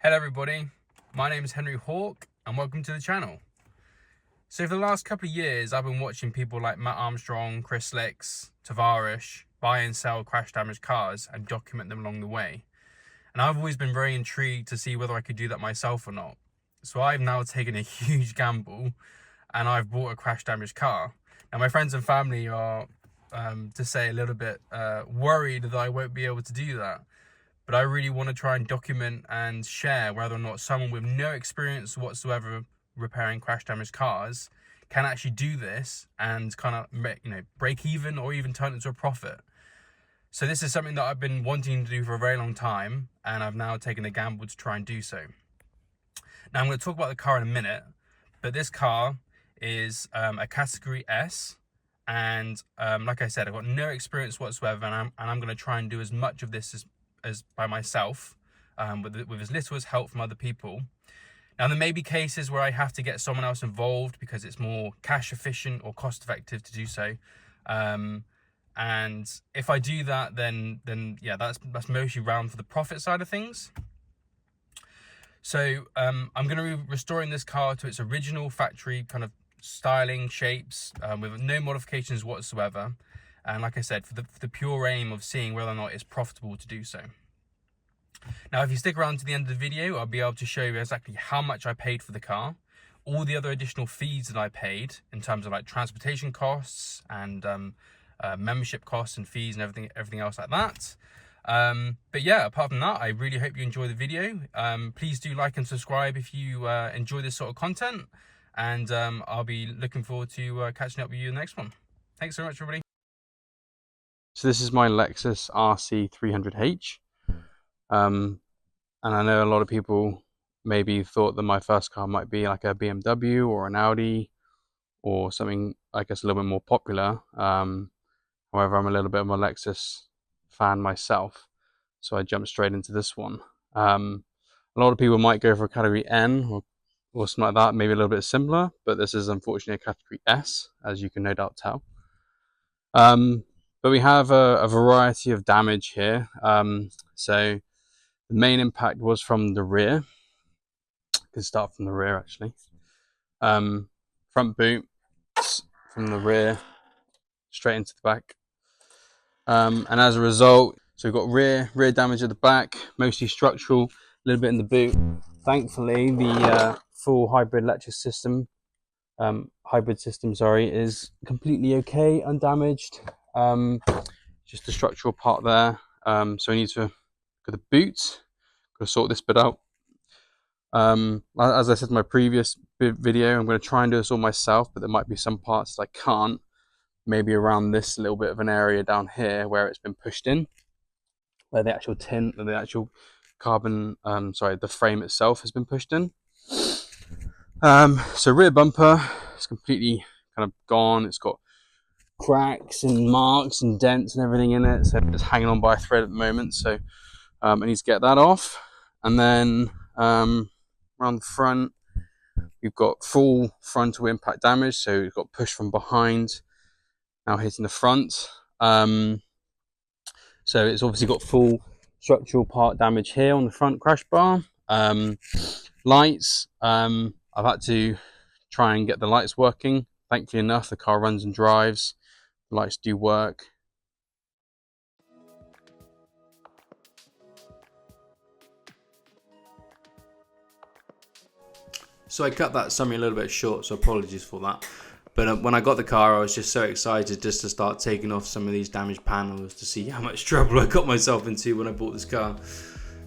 Hello everybody, my name is Henry Hawk and welcome to the channel. So for the last couple of years I've been watching people like Matt Armstrong, Chris Slicks, Tavarish buy and sell crash damaged cars and document them along the way. And I've always been very intrigued to see whether I could do that myself or not. So I've now taken a huge gamble and I've bought a crash damaged car. Now my friends and family are, to say a little bit, worried that I won't be able to do that. But I really want to try and document and share whether or not someone with no experience whatsoever repairing crash damaged cars can actually do this and kind of, break even or even turn it into a profit. So this is something that I've been wanting to do for a very long time, and I've now taken a gamble to try and do so. Now I'm going to talk about the car in a minute, but this car is a category S, and like I said, I've got no experience whatsoever, and I'm going to try and do as much of this as by myself, with as little as help from other people. Now there may be cases where I have to get someone else involved because it's more cash efficient or cost effective to do so, and if I do that, then yeah, that's mostly around for the profit side of things. So I'm going to be restoring this car to its original factory kind of styling, shapes, with no modifications whatsoever. And like I said, for the pure aim of seeing whether or not it's profitable to do so. Now, if you stick around to the end of the video, I'll be able to show you exactly how much I paid for the car, all the other additional fees that I paid in terms of like transportation costs and membership costs and fees and everything else like that. But yeah, apart from that, I really hope you enjoy the video. Please do like and subscribe if you enjoy this sort of content, and I'll be looking forward to catching up with you in the next one. Thanks so much, everybody. So this is my Lexus RC 300H, and I know a lot of people maybe thought that my first car might be like a BMW or an Audi or something, I guess, a little bit more popular. However, I'm a little bit of a Lexus fan myself, so I jumped straight into this one. A lot of people might go for a category N or something like that, maybe a little bit simpler, but this is unfortunately a category S, as you can no doubt tell. But we have a variety of damage here. So the main impact was from the rear. I can start from the rear actually. Front boot from the rear straight into the back. And as a result, so we've got rear damage at the back, mostly structural, a little bit in the boot. Thankfully, the full hybrid system is completely okay, undamaged. Just the structural part there. So I need to go to the boot, got to sort this bit out. As I said in my previous video, I'm going to try and do this all myself, but there might be some parts that I can't. Maybe around this little bit of an area down here where it's been pushed in, where the actual the actual carbon, the frame itself has been pushed in. So rear bumper is completely kind of gone. It's got cracks and marks and dents and everything in it, so it's hanging on by a thread at the moment. So I need to get that off. And then around the front, we've got full frontal impact damage. So we've got pushed from behind, now hitting the front. So it's obviously got full structural part damage here on the front crash bar. Lights, I've had to try and get the lights working. Thankfully enough, the car runs and drives. The lights do work. So I cut that summary a little bit short, so apologies for that. But when I got the car, I was just so excited just to start taking off some of these damaged panels to see how much trouble I got myself into when I bought this car.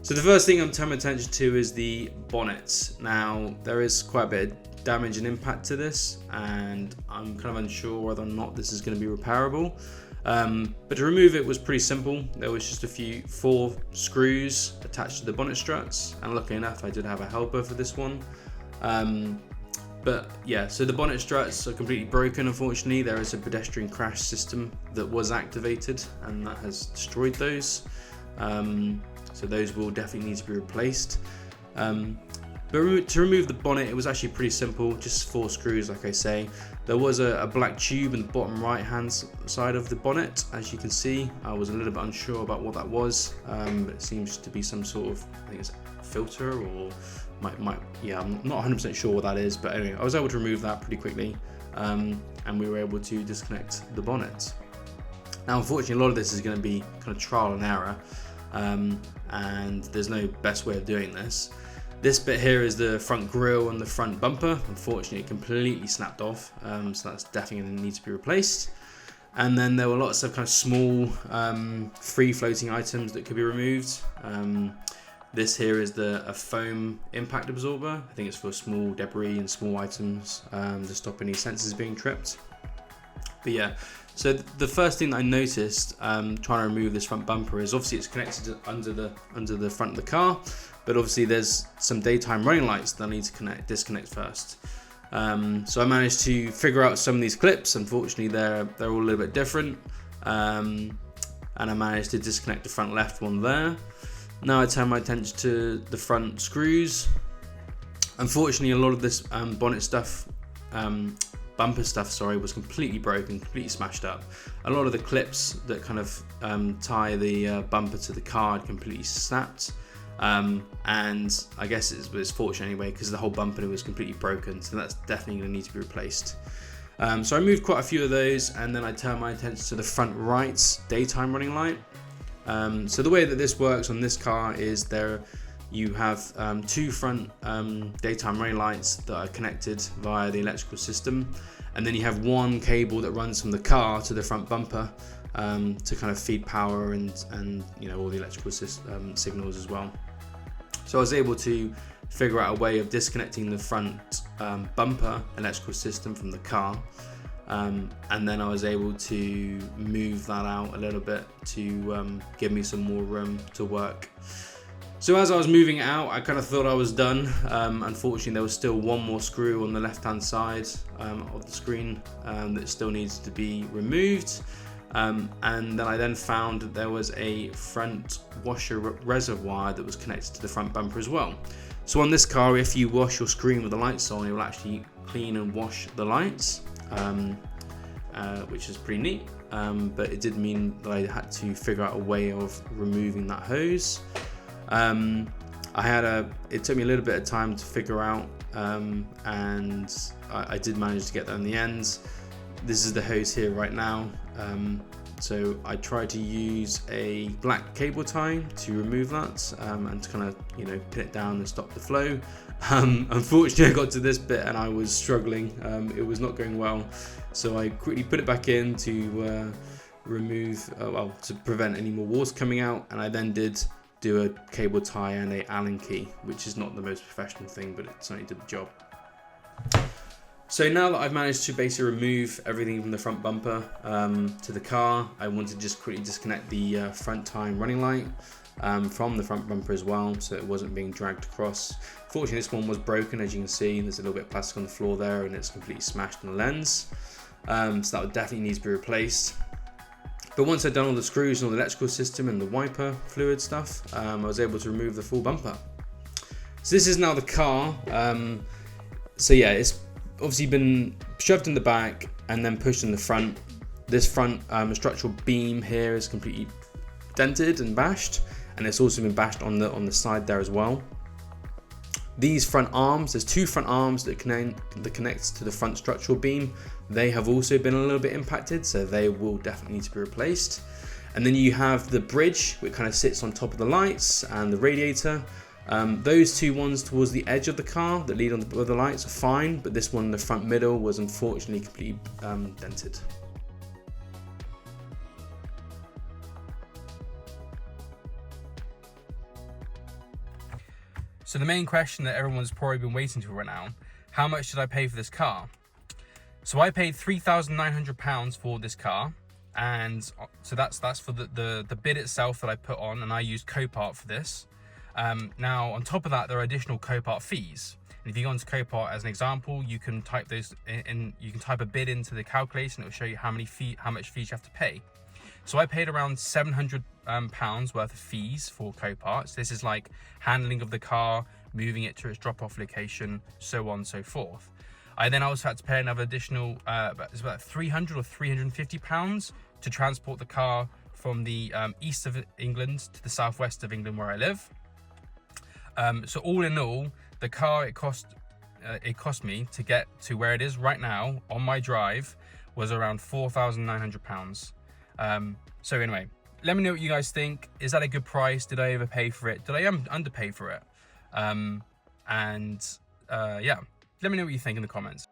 So the first thing I'm turning my attention to is the bonnet. Now, there is quite a bit of damage and impact to this, and I'm kind of unsure whether or not this is going to be repairable. But to remove it was pretty simple. There was just 4 screws attached to the bonnet struts, and luckily enough I did have a helper for this one. But yeah, so the bonnet struts are completely broken, unfortunately. There is a pedestrian crash system that was activated and that has destroyed those. So those will definitely need to be replaced. But to remove the bonnet, it was actually pretty simple, just 4 screws, like I say. There was a black tube in the bottom right hand side of the bonnet, as you can see. I was a little bit unsure about what that was, but it seems to be some sort of, I think it's filter, or yeah, I'm not 100% sure what that is, but anyway, I was able to remove that pretty quickly, and we were able to disconnect the bonnet. Now, unfortunately, a lot of this is going to be kind of trial and error, and there's no best way of doing this. This bit here is the front grille and the front bumper. Unfortunately, it completely snapped off, so that's definitely going to need to be replaced. And then there were lots of kind of small free floating items that could be removed. This here is a foam impact absorber. I think it's for small debris and small items to stop any sensors being tripped. But yeah, so the first thing that I noticed trying to remove this front bumper is obviously it's connected under the front of the car, but obviously there's some daytime running lights that I need to disconnect first. So I managed to figure out some of these clips. Unfortunately, they're all a little bit different, and I managed to disconnect the front left one there. Now I turn my attention to the front screws. Unfortunately, a lot of this bonnet stuff, bumper stuff, sorry, was completely broken, completely smashed up. A lot of the clips that kind of tie the bumper to the car had completely snapped. And I guess it was fortunate anyway, because the whole bumper was completely broken, so that's definitely going to need to be replaced. So I moved quite a few of those, and then I turned my attention to the front right daytime running light. So the way that this works on this car is you have two front daytime running lights that are connected via the electrical system, and then you have one cable that runs from the car to the front bumper to kind of feed power and all the electrical signals as well. So I was able to figure out a way of disconnecting the front bumper electrical system from the car, and then I was able to move that out a little bit to give me some more room to work. So as I was moving it out, I kind of thought I was done. Unfortunately, there was still one more screw on the left-hand side of the screen that still needs to be removed. And then I found that there was a front washer reservoir that was connected to the front bumper as well. So on this car, if you wash your screen with the lights on, it will actually clean and wash the lights, which is pretty neat. But it did mean that I had to figure out a way of removing that hose. It took me a little bit of time to figure out, and I did manage to get there in the end. This is the hose here right now. So I tried to use a black cable tie to remove that, and to kind of pin it down and stop the flow. Unfortunately, I got to this bit and I was struggling. It was not going well, so I quickly put it back in to to prevent any more water coming out, and I then did do a cable tie and a Allen key, which is not the most professional thing, but it certainly did the job. So now that I've managed to basically remove everything from the front bumper to the car, I wanted to just quickly disconnect the front time running light from the front bumper as well, so it wasn't being dragged across. Fortunately, this one was broken, as you can see. There's a little bit of plastic on the floor there, and it's completely smashed in the lens. So that would definitely need to be replaced. But once I'd done all the screws and all the electrical system and the wiper fluid stuff, I was able to remove the full bumper. So this is now the car. So yeah, it's obviously been shoved in the back and then pushed in the front. This front structural beam here is completely dented and bashed, and it's also been bashed on the side there as well. These front arms, there's two front arms that connects to the front structural beam. They have also been a little bit impacted, so they will definitely need to be replaced. And then you have the bridge, which kind of sits on top of the lights, and the radiator. Those two ones towards the edge of the car that lead on the lights are fine, but this one in the front middle was unfortunately completely dented. So the main question that everyone's probably been waiting for right now, how much did I pay for this car? So I paid £3,900 for this car, and so that's for the bid itself that I put on, and I used Copart for this. Now on top of that, there are additional Copart fees. And if you go onto Copart as an example, you can type those in, you can type a bid into the calculator, and it will show you how much fees you have to pay. So I paid around £700 worth of fees for Copart. So this is like handling of the car, moving it to its drop-off location, so on and so forth. I then also had to pay another additional, it's about £300 or £350 to transport the car from the east of England to the southwest of England where I live. So all in all, the car, it cost me to get to where it is right now on my drive was around £4,900. So anyway, let me know what you guys think. Is that a good price? Did I overpay for it? Did I underpay for it? Yeah, let me know what you think in the comments.